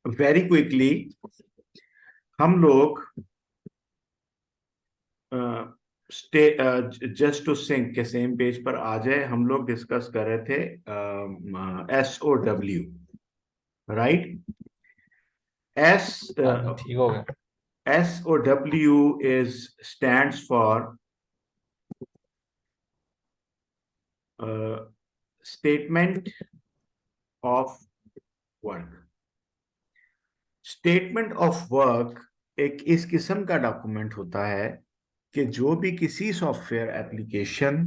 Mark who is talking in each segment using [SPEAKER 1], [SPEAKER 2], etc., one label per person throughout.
[SPEAKER 1] Very quickly हम लोग just to sink के सेम पेज पर आ जाए, हम लोग डिस्कस कर रहे थे SOW, राइट? एस
[SPEAKER 2] हाँ जी, ठीक हो गया।
[SPEAKER 1] SOW is stands for statement of work. Statement of work एक इस किस्म का डॉक्यूमेंट होता है कि जो भी किसी सॉफ्टवेयर एप्लीकेशन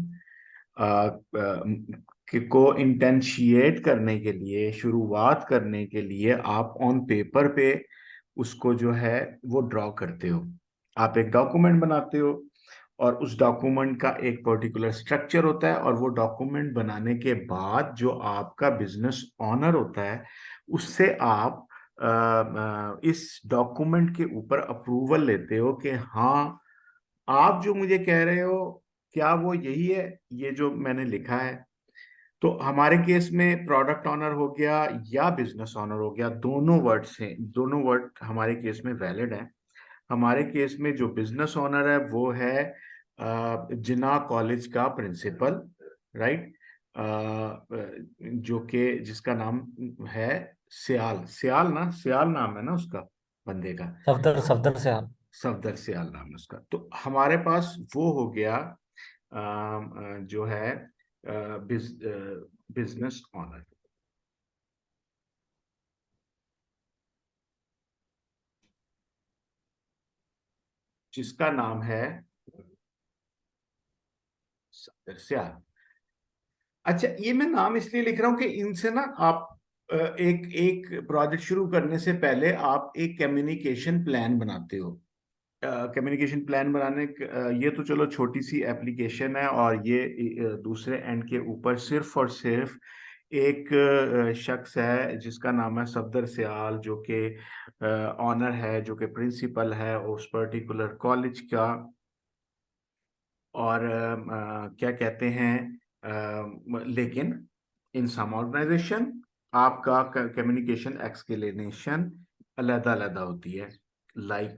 [SPEAKER 1] को इंटेंशिएट करने के लिए, शुरुआत करने के लिए आप ऑन पेपर पे उसको जो है वो ड्रॉ करते हो। आप एक डॉक्यूमेंट बनाते हो और उस डॉक्यूमेंट का एक पर्टिकुलर स्ट्रक्चर होता है, और वो डॉक्यूमेंट बनाने के बाद जो आपका बिजनेस ऑनर होता है उससे आप इस डॉक्यूमेंट के ऊपर अप्रूवल लेते हो कि हाँ, आप जो मुझे कह रहे हो क्या वो यही है, ये जो मैंने लिखा है। तो हमारे केस में प्रोडक्ट ऑनर हो गया या बिजनेस ऑनर हो गया, दोनों वर्ड से, दोनों वर्ड हमारे केस में वैलिड है। हमारे केस में जो बिजनेस ऑनर है वो है जिना कॉलेज का प्रिंसिपल, राइट? जो कि जिसका नाम है सियाल। सियाल ना, सियाल नाम है ना उसका, बंदे का।
[SPEAKER 2] सफदर सफदर से हाल।
[SPEAKER 1] सफदर सियाल नाम है उसका। तो हमारे पास वो हो गया जो है बिजनेस ऑनर, जिसका नाम है सफदर सियाल। अच्छा, ये मैं नाम इसलिए लिख रहा हूँ कि इनसे ना आप एक एक प्रोजेक्ट शुरू करने से पहले आप एक कम्युनिकेशन प्लान बनाते हो। कम्युनिकेशन प्लान ये तो चलो छोटी सी एप्लीकेशन है, और ये दूसरे एंड के ऊपर सिर्फ और सिर्फ एक शख्स है जिसका नाम है सफदर सियाल, जो कि ऑनर है, जो कि प्रिंसिपल है उस पर्टिकुलर कॉलेज का। और क्या कहते हैं, लेकिन इन सम ऑर्गेनाइजेशन आपका कम्युनिकेशन एक्सप्लेनेशन अलग अलग होती है। लाइक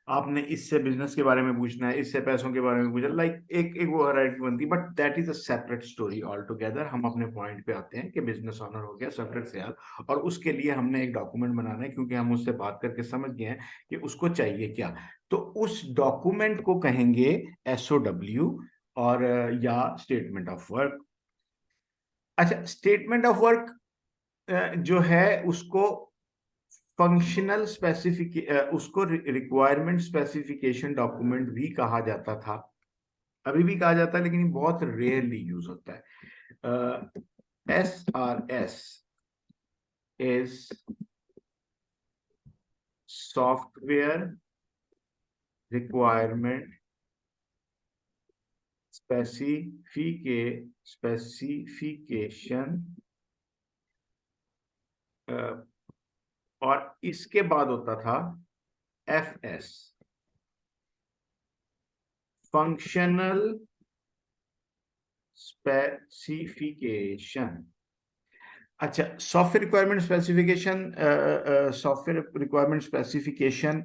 [SPEAKER 1] आपने इससे बिजनेस के बारे में पूछना है, इससे पैसों के बारे में पूछना, लाइक एक एक वो वैरायटी बनती है, but that is a separate story all together. हम अपने पॉइंट पे आते हैं कि बिजनेस ओनर हो गया सेपरेट से यार, और उसके लिए हमने एक डॉक्यूमेंट बनाना है, क्योंकि हम उससे बात करके समझ गए हैं कि उसको चाहिए क्या। तो उस डॉक्यूमेंट को कहेंगे SOW, और या स्टेटमेंट ऑफ वर्क। अच्छा, स्टेटमेंट ऑफ वर्क जो है उसको फंक्शनल स्पेसिफिक उसको रिक्वायरमेंट स्पेसिफिकेशन डॉक्यूमेंट भी कहा जाता था, अभी भी कहा जाता है, लेकिन ये बहुत रेयरली यूज होता है। SRS is software requirement specification, और इसके बाद होता था FS, फंक्शनल स्पेसिफिकेशन। अच्छा, software requirement specification, software requirement specification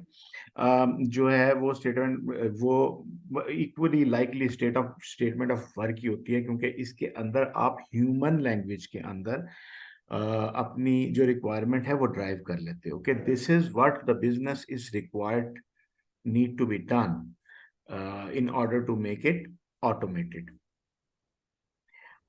[SPEAKER 1] जो है वो स्टेटमेंट, वो equally likely statement of work की होती है, क्योंकि इसके अंदर आप ह्यूमन लैंग्वेज के अंदर अपनी जो रिक्वायरमेंट है वो ड्राइव कर लेते हो कि this is what the business is required, need to be done in order to make it automated.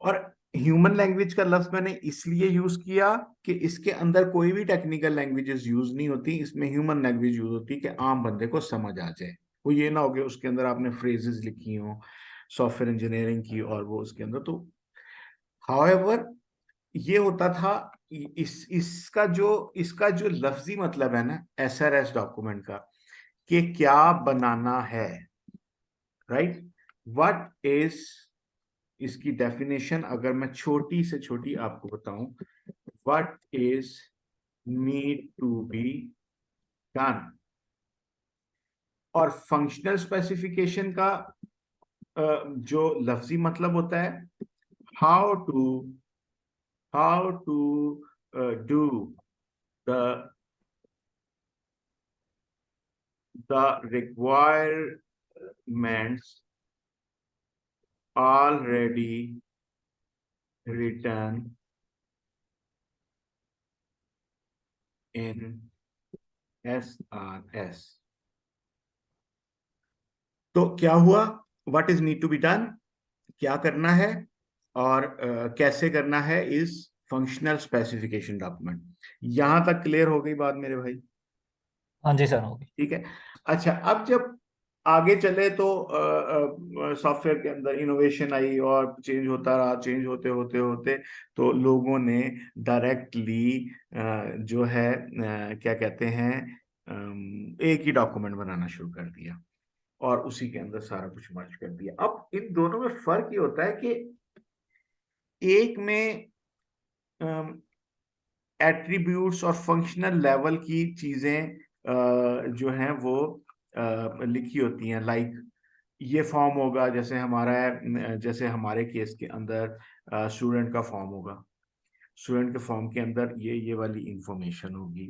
[SPEAKER 1] और ह्यूमन लैंग्वेज का लफ्ज मैंने इसलिए यूज किया कि इसके अंदर कोई भी टेक्निकल लैंग्वेजेस यूज नहीं होती, इसमें ह्यूमन लैंग्वेज यूज होती है कि आम बंदे को समझ आ जाए। वो ये ना हो कि उसके अंदर आपने फ्रेजेस लिखी हो सॉफ्टवेयर इंजीनियरिंग की, और वो उसके अंदर तो हाउएवर ये होता था। इसका जो लफ्जी मतलब है ना SRS डॉक्यूमेंट का, कि क्या बनाना है, राइट? व्हाट इज, इसकी डेफिनेशन अगर मैं छोटी से छोटी आपको बताऊं, what is need to be done. और फंक्शनल स्पेसिफिकेशन का जो लफ्जी मतलब होता है, how to how to do the requirements already written in SRS। तो क्या हुआ, what is need to be done, क्या करना है और कैसे करना है इस फंक्शनल स्पेसिफिकेशन डॉक्यूमेंट। यहां तक क्लियर हो गई बात मेरे भाई?
[SPEAKER 2] हाँ जी सर, होगी।
[SPEAKER 1] ठीक है। अच्छा, अब जब आगे चले तो सॉफ्टवेयर के अंदर इनोवेशन आई और चेंज होता रहा, चेंज होते होते होते तो लोगों ने डायरेक्टली जो है क्या कहते हैं, एक ही डॉक्यूमेंट बनाना शुरू कर दिया और उसी के अंदर सारा कुछ मर्ज कर दिया। अब इन दोनों में फर्क ये होता है कि एक में एट्रीब्यूट्स और फंक्शनल लेवल की चीजें जो हैं वो लिखी होती हैं। लाइक ये फॉर्म होगा, जैसे हमारा है, जैसे हमारे केस के अंदर स्टूडेंट का फॉर्म होगा। स्टूडेंट के फॉर्म के अंदर ये वाली इंफॉर्मेशन होगी।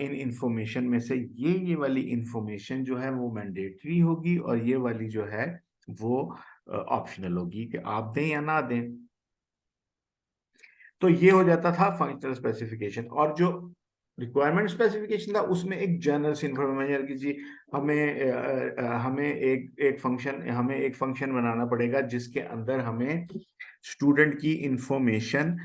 [SPEAKER 1] इन इंफॉर्मेशन में से ये वाली इंफॉर्मेशन जो है वो मैंडेटरी होगी और ये वाली जो है वो ऑप्शनल होगी कि आप दें या ना दें। तो ये हो जाता था फंक्शनल स्पेसिफिकेशन। और जो रिक्वायरमेंट स्पेसिफिकेशन था उसमें एक जनरल सी इंफॉर्मेशन की जी, हमें एक फंक्शन बनाना पड़ेगा जिसके अंदर हमें स्टूडेंट की इंफॉर्मेशन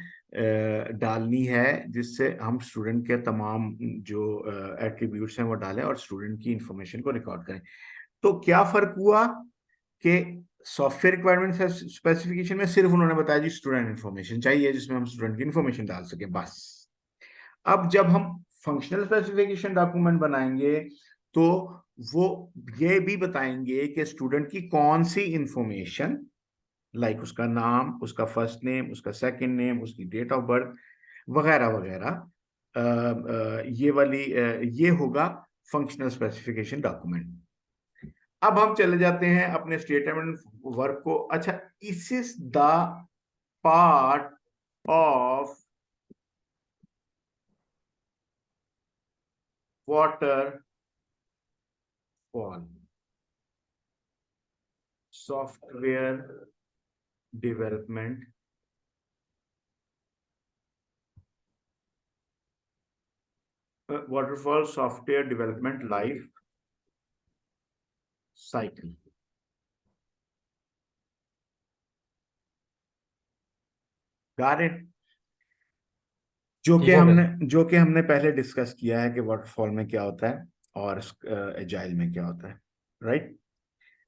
[SPEAKER 1] डालनी है, जिससे हम स्टूडेंट के तमाम जो एट्रीब्यूट्स हैं वो डालें और स्टूडेंट की इंफॉर्मेशन को रिकॉर्ड करें। तो क्या फर्क हुआ कि सॉफ्टवेयर रिक्वायरमेंट स्पेसिफिकेशन में सिर्फ उन्होंने बताया जी स्टूडेंट इंफॉर्मेशन चाहिए जिसमें हम स्टूडेंट की इंफॉर्मेशन डाल सके, बस। अब जब हम फंक्शनल स्पेसिफिकेशन डॉक्यूमेंट बनाएंगे तो वो ये भी बताएंगे कि स्टूडेंट की कौन सी इंफॉर्मेशन, लाइक उसका नाम, उसका फर्स्ट नेम, उसका सेकंड नेम, उसकी डेट ऑफ बर्थ वगैरह वगैरह, ये होगा फंक्शनल स्पेसिफिकेशन डॉक्यूमेंट। अब हम चले जाते हैं अपने स्टेटमेंट वर्क को। अच्छा, इस is the part of waterfall software development waterfall software development life cycle. Got it?
[SPEAKER 2] ठीक हो गया सर।
[SPEAKER 1] जो कि हमने पहले डिस्कस किया है कि वाटरफॉल में क्या होता है और एजाइल में क्या होता है, राइट?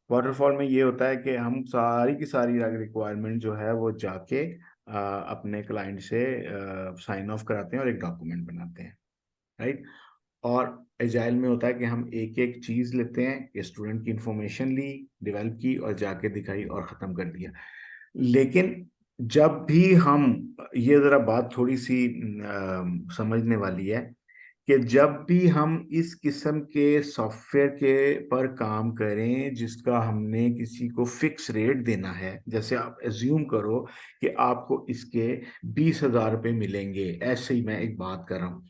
[SPEAKER 1] वाटरफॉल में ये होता है कि हम सारी की सारी रिक्वायरमेंट जो है वो जाके अपने क्लाइंट से साइन ऑफ कराते हैं और एक डॉक्यूमेंट बनाते हैं, राइट? और एजाइल में होता है कि हम एक एक चीज लेते हैं कि स्टूडेंट की इंफॉर्मेशन ली, डेवलप की और जाके दिखाई और खत्म कर दिया। लेकिन जब भी हम, ये जरा बात थोड़ी सी समझने वाली है कि जब भी हम इस किस्म के सॉफ्टवेयर के पर काम करें जिसका हमने किसी को फिक्स रेट देना है, जैसे आप एज्यूम करो कि आपको इसके 20,000 रुपये मिलेंगे, ऐसे ही मैं एक बात कर रहा हूं,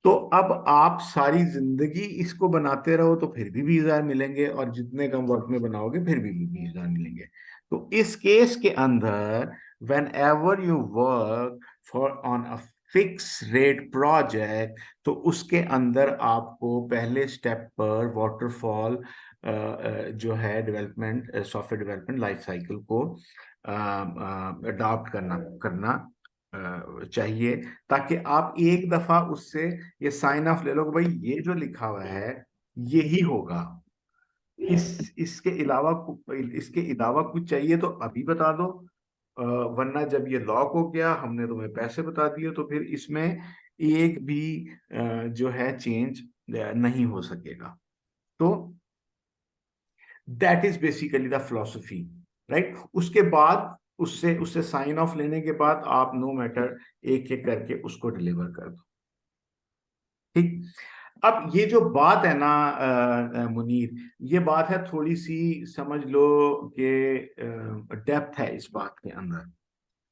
[SPEAKER 1] तो अब आप सारी जिंदगी इसको बनाते रहो तो फिर भी 20,000 मिलेंगे और जितने कम वक्त में बनाओगे फिर भी 20,000 मिलेंगे। तो इस केस के अंदर when ever you work for on a fix rate project, तो उसके अंदर आपको पहले स्टेप पर वाटरफॉल जो है development software development life cycle को अडॉप्ट करना करना चाहिए, ताकि आप एक दफा उससे ये साइन ऑफ ले लो कि भाई ये जो लिखा हुआ है यही होगा। इसके अलावा कुछ चाहिए तो अभी बता दो, वरना जब ये लॉक हो गया, हमने तुम्हें पैसे बता दिए, तो फिर इसमें एक भी जो है चेंज नहीं हो सकेगा। तो that is basically the philosophy, right? उसके बाद उससे उससे साइन ऑफ लेने के बाद आप नो मैटर एक एक करके उसको डिलीवर कर दो, ठीक? अब ये जो बात है ना मुनीर, ये बात है थोड़ी सी, समझ लो कि डेप्थ है इस बात के अंदर।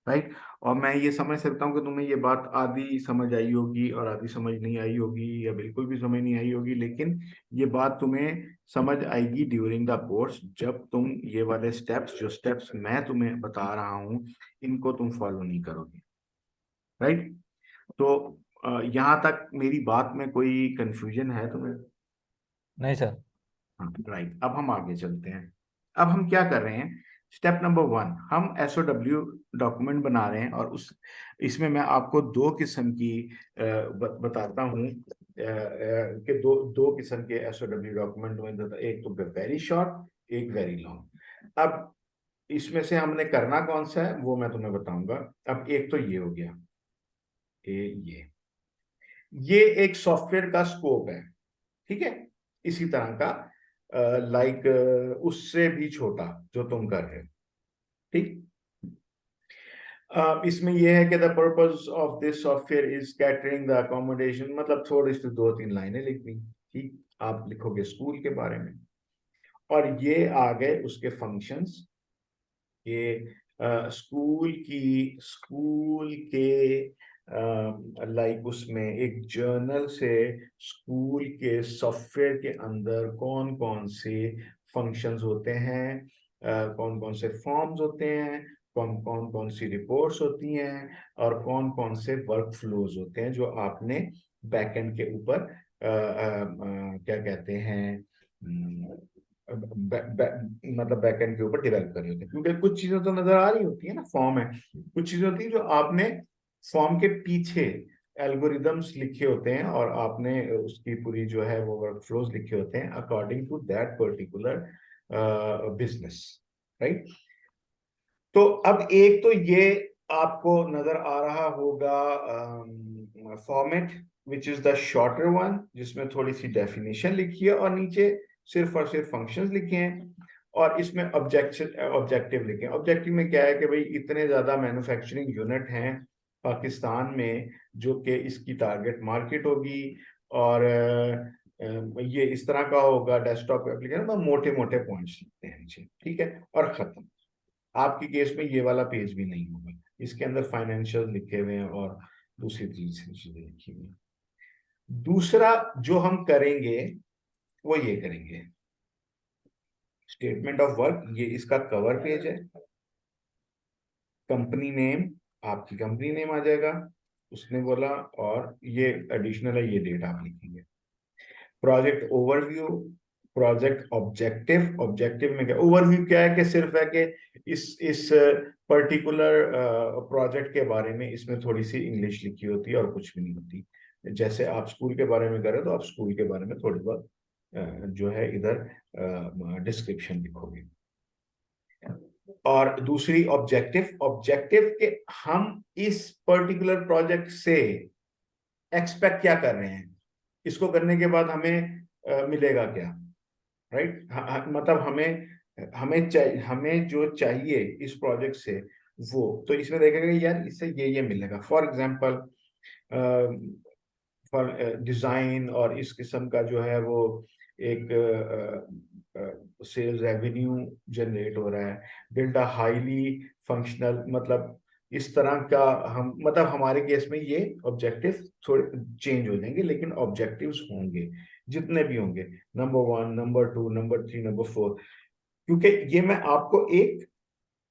[SPEAKER 1] राइट। और मैं ये समझ सकता हूँ कि तुम्हें ये बात आधी समझ आई होगी और आधी समझ नहीं आई होगी या बिल्कुल भी समझ नहीं आई होगी, लेकिन ये बात तुम्हें समझ आएगी ड्यूरिंग द कोर्स, जब तुम ये वाले स्टेप्स, जो स्टेप्स मैं तुम्हें बता रहा हूँ, इनको तुम फॉलो नहीं करोगे। राइट। तो यहाँ तक मेरी बात में कोई कंफ्यूजन है तुम्हें?
[SPEAKER 2] नहीं सर।
[SPEAKER 1] हाँ, राइट। अब हम आगे चलते हैं। अब हम क्या कर रहे हैं, स्टेप नंबर 1, हम एसओडब्ल्यू डॉक्यूमेंट बना रहे हैं। और उस इसमें मैं आपको दो किस्म की बताता हूँ कि दो दो किस्म के एसओडब्ल्यू डॉक्यूमेंट में देता, एक तो वेरी शॉर्ट, एक वेरी लॉन्ग। अब इसमें से हमने करना कौन सा है वो मैं तुम्हें बताऊंगा। अब एक तो ये हो गया, ये एक सॉफ्टवेयर का स्कोप है, ठीक है, इसी तरह का, लाइक उससे भी छोटा जो तुम कर रहे हो, ठीक। इसमें यह है कि the purpose of this software is catering the accommodation, मतलब थोड़ी सी 2-3 लाइनें लिखनी, ठीक। आप लिखोगे स्कूल के बारे में, और ये आ गए उसके फंक्शंस। ये स्कूल के लाइक उसमें एक जर्नल से स्कूल के सॉफ्टवेयर के अंदर कौन कौन से फंक्शंस होते हैं, कौन कौन से फॉर्म्स होते हैं, कौन कौन कौन सी रिपोर्ट्स होती हैं, और कौन कौन से वर्क फ्लोज होते हैं जो आपने बैकएंड के ऊपर क्या कहते हैं, मतलब बैकएंड के ऊपर डेवलप कर रहे होते हैं। क्योंकि कुछ चीजें तो नजर आ रही होती है ना, फॉर्म है, कुछ चीजें होती है जो आपने फॉर्म के पीछे एल्गोरिदम्स लिखे होते हैं, और आपने उसकी पूरी जो है वो वर्क फ्लोज लिखे होते हैं according to that particular business, right. तो अब एक तो ये आपको नजर आ रहा होगा format, which is the shorter one, जिसमें थोड़ी सी डेफिनेशन लिखी है और नीचे सिर्फ और सिर्फ फंक्शंस लिखे हैं, और इसमें ऑब्जेक्टिव लिखे हैं। ऑब्जेक्टिव में क्या है कि भाई इतने ज्यादा मैन्युफैक्चरिंग यूनिट हैं पाकिस्तान में जो कि इसकी टारगेट मार्केट होगी, और ये इस तरह का होगा डेस्कटॉप एप्लीकेशन में, मोटे मोटे पॉइंट्स लिखते हैं नीचे, ठीक है, और खत्म। आपके केस में ये वाला पेज भी नहीं होगा, इसके अंदर फाइनेंशियल लिखे हुए हैं और दूसरी चीजें लिखी हुई हैं। दूसरा जो हम करेंगे वो ये करेंगे, स्टेटमेंट ऑफ वर्क, ये इसका कवर पेज है। कंपनी नेम, आपकी कंपनी नेम आ जाएगा, उसने बोला, और ये एडिशनल है, ये डेट आप लिखेंगे। Project overview, project objective, objective में क्या, ओवरव्यू क्या है कि सिर्फ है कि इस पर्टिकुलर प्रोजेक्ट के बारे में इसमें थोड़ी सी इंग्लिश लिखी होती है और कुछ भी नहीं होती। जैसे आप स्कूल के बारे में करें तो आप स्कूल के बारे में थोड़ी बहुत जो है इधर डिस्क्रिप्शन लिखोगे। और दूसरी ऑब्जेक्टिव, ऑब्जेक्टिव के हम इस पर्टिकुलर प्रोजेक्ट से एक्सपेक्ट क्या कर रहे हैं, इसको करने के बाद हमें मिलेगा क्या, राइट। मतलब हमें जो चाहिए इस प्रोजेक्ट से वो, तो इसमें देखेगा कि यार इससे ये मिलेगा। फॉर एग्जांपल, फॉर डिजाइन और इस किस्म का जो है वो एक सेल्स रेवेन्यू जनरेट हो रहा है, बिल्ड अ हाईली फंक्शनल, मतलब इस तरह का, हम मतलब हमारे केस में ये ऑब्जेक्टिव थोड़े चेंज हो जाएंगे, लेकिन ऑब्जेक्टिव्स होंगे जितने भी होंगे, नंबर 1, नंबर 2, नंबर 3, नंबर 4। क्योंकि ये मैं आपको एक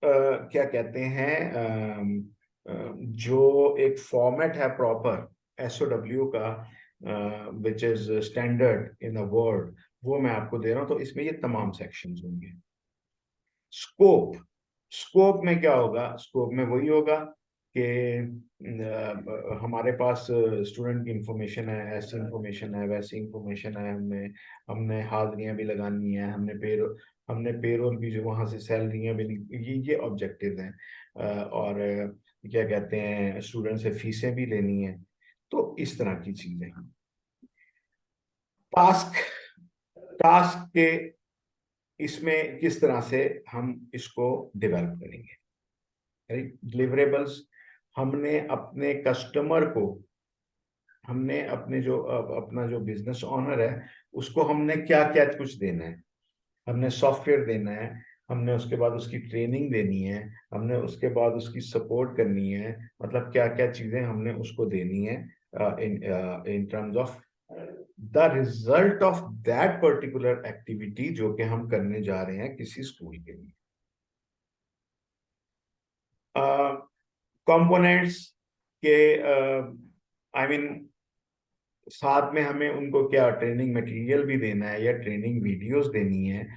[SPEAKER 1] क्या कहते हैं, जो एक फॉर्मेट है प्रॉपर एसओडब्ल्यू का, which is standard in the world, वो मैं आपको दे रहा हूं। तो इसमें ये तमाम सेक्शंस होंगे। स्कोप, स्कोप में क्या होगा, स्कोप में वही होगा कि हमारे पास स्टूडेंट की इंफॉर्मेशन है, ऐसी इंफॉर्मेशन है, वैसी इंफॉर्मेशन है, हमने हमने हाजिरियां भी लगानी है, हमने पेरोल भी, जो वहां से सैलरियां भी, ये ऑब्जेक्टिव हैं। और क्या कहते हैं, स्टूडेंट से फीसें भी लेनी है, तो इस तरह की चीजें। टास्क, टास्क के इसमें किस तरह से हम इसको डेवलप करेंगे, राइट। डिलीवरेबल्स, हमने अपने कस्टमर को, हमने अपने जो अपना जो बिजनेस ऑनर है उसको हमने क्या क्या कुछ देना है, हमने सॉफ्टवेयर देना है, हमने उसके बाद उसकी ट्रेनिंग देनी है, हमने उसके बाद उसकी सपोर्ट करनी है, मतलब क्या क्या चीजें हमने उसको देनी है in in terms of the result of that particular activity जो कि हम करने जा रहे हैं किसी स्कूल के लिए। कंपोनेंट्स के आई मीन साथ में हमें उनको क्या ट्रेनिंग मटेरियल भी देना है या ट्रेनिंग वीडियोस देनी है,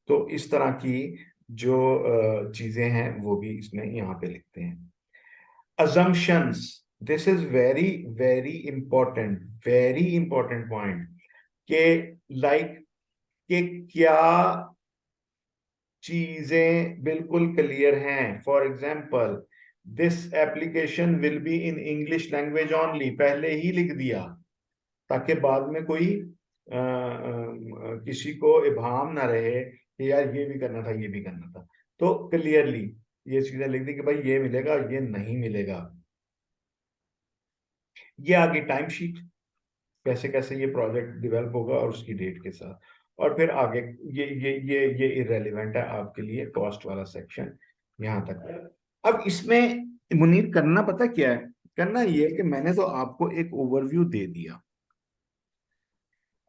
[SPEAKER 1] तो इस तरह की जो चीजें हैं वो भी इसमें यहाँ पे लिखते हैं। assumptions, this is very very important point के लाइक कि क्या चीजें बिल्कुल क्लियर हैं। For example, this application will be in English language only, पहले ही लिख दिया ताकि बाद में कोई किसी को इबाम ना रहे कि यार ये भी करना था ये भी करना था। तो क्लियरली ये चीजें लिख दी कि भाई ये मिलेगा ये नहीं मिलेगा। ये आगे टाइम शीट, कैसे कैसे ये प्रोजेक्ट डेवलप होगा और उसकी डेट के साथ। और फिर आगे ये इरेलीवेंट है आपके लिए, कॉस्ट वाला सेक्शन यहाँ तक। अब इसमें मुनीर करना पता क्या है, करना ये है कि मैंने तो आपको एक ओवरव्यू दे दिया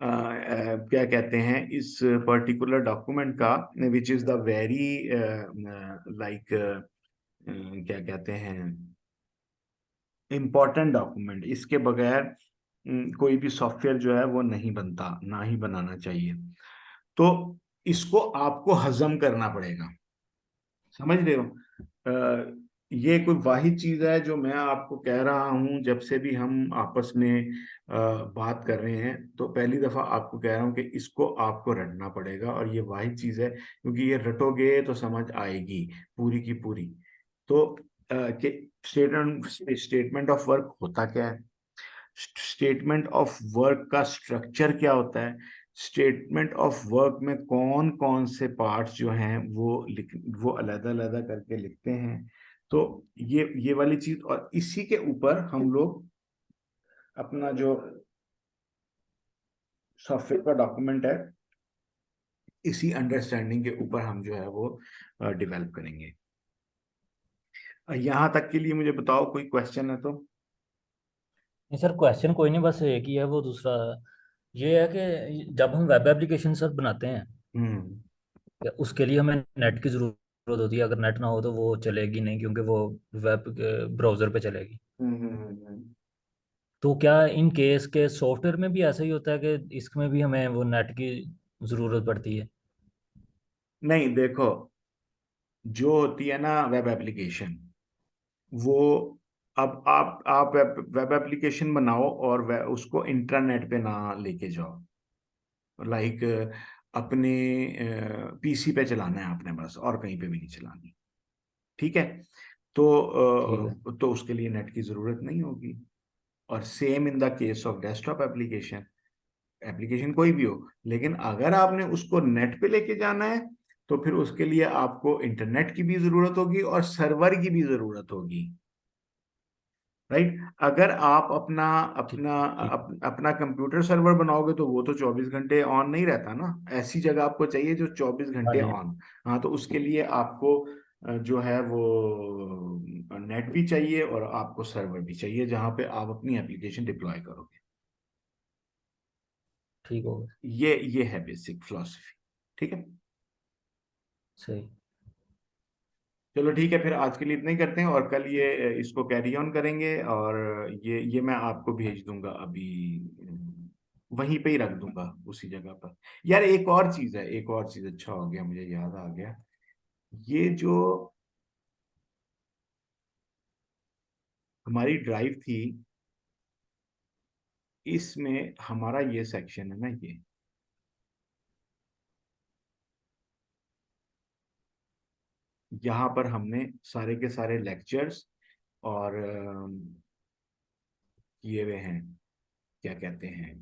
[SPEAKER 1] क्या कहते हैं इस पर्टिकुलर डॉक्यूमेंट का, which is the very like क्या कहते हैं इम्पोर्टेंट डॉक्यूमेंट। इसके बगैर कोई भी सॉफ्टवेयर जो है वो नहीं बनता, ना ही बनाना चाहिए। तो इसको आपको हजम करना पड़ेगा, समझ रहे हो। ये कोई वाहिद चीज है जो मैं आपको कह रहा हूं, जब से भी हम आपस में बात कर रहे हैं तो पहली दफा आपको कह रहा हूं कि इसको आपको रटना पड़ेगा, और ये वाहिद चीज है क्योंकि ये रटोगे तो समझ आएगी पूरी की पूरी। तो कि स्टेटमेंट ऑफ वर्क होता क्या है, स्टेटमेंट ऑफ वर्क का स्ट्रक्चर क्या होता है, स्टेटमेंट ऑफ वर्क में कौन कौन से पार्ट्स जो हैं वो अलग अलग करके लिखते हैं। तो ये वाली चीज, और इसी के ऊपर हम लोग अपना जो सॉफ्टवेयर का डॉक्यूमेंट है, इसी अंडरस्टैंडिंग के ऊपर हम जो है वो डेवलप करेंगे। यहाँ तक के लिए मुझे बताओ कोई क्वेश्चन है तो।
[SPEAKER 2] नहीं सर, क्वेश्चन कोई नहीं, बस एक ही है। वो दूसरा ये है कि जब हम वेब एप्लीकेशन सर बनाते हैं,
[SPEAKER 1] हम्म
[SPEAKER 2] या उसके लिए हमें नेट की ज़रूरत होती है। अगर नेट ना हो तो वो चलेगी नहीं, क्योंकि वो वेब ब्राउज़र पे चलेगी।
[SPEAKER 1] हम्म हम्म, हम्म, हम्म।
[SPEAKER 2] तो क्या इन केस के सॉफ्टवेयर में भी ऐसा ही होता है कि इसमें भी हमें वो नेट की ज़रूरत पड़ती है?
[SPEAKER 1] नहीं देखो, जो होती है ना वेब एप्लीकेशन, वो अब आप वेब एप्लीकेशन बनाओ और उसको इंटरनेट पे ना लेके जाओ। लाइक अपने पीसी पे चलाना है आपने बस, और कहीं पे भी नहीं चलानी, ठीक है। तो
[SPEAKER 2] ठीक है।
[SPEAKER 1] तो उसके लिए नेट की जरूरत नहीं होगी। और same in the case of desktop application, application कोई भी हो, लेकिन अगर आपने उसको नेट पे लेके जाना है तो फिर उसके लिए आपको इंटरनेट की भी जरूरत होगी और सर्वर की भी जरूरत होगी, राइट। अगर आप अपना
[SPEAKER 2] ठीक
[SPEAKER 1] अपना
[SPEAKER 2] ठीक।
[SPEAKER 1] अपना कंप्यूटर सर्वर बनाओगे तो वो तो 24 घंटे ऑन नहीं रहता ना, ऐसी जगह आपको चाहिए जो 24 घंटे
[SPEAKER 2] हाँ जी।
[SPEAKER 1] ऑन। हाँ, तो उसके लिए आपको जो है वो नेट भी चाहिए और आपको सर्वर भी चाहिए जहाँ पे आप अपनी एप्लीकेशन डिप्लॉय करोगे।
[SPEAKER 2] ठीक होगा।
[SPEAKER 1] ये है बेसिक फिलॉसफी, ठीक है।
[SPEAKER 2] सही।
[SPEAKER 1] चलो ठीक है, फिर आज के लिए इतना ही करते हैं, और कल ये इसको कैरी ऑन करेंगे, और ये मैं आपको भेज दूंगा अभी, वहीं पे ही रख दूंगा उसी जगह पर। यार एक और चीज है, एक और चीज, अच्छा हो गया मुझे याद आ गया। ये जो हमारी ड्राइव थी, इसमें हमारा ये सेक्शन है ना, ये यहाँ पर हमने सारे के सारे लेक्चर्स और किए हुए हैं, क्या कहते हैं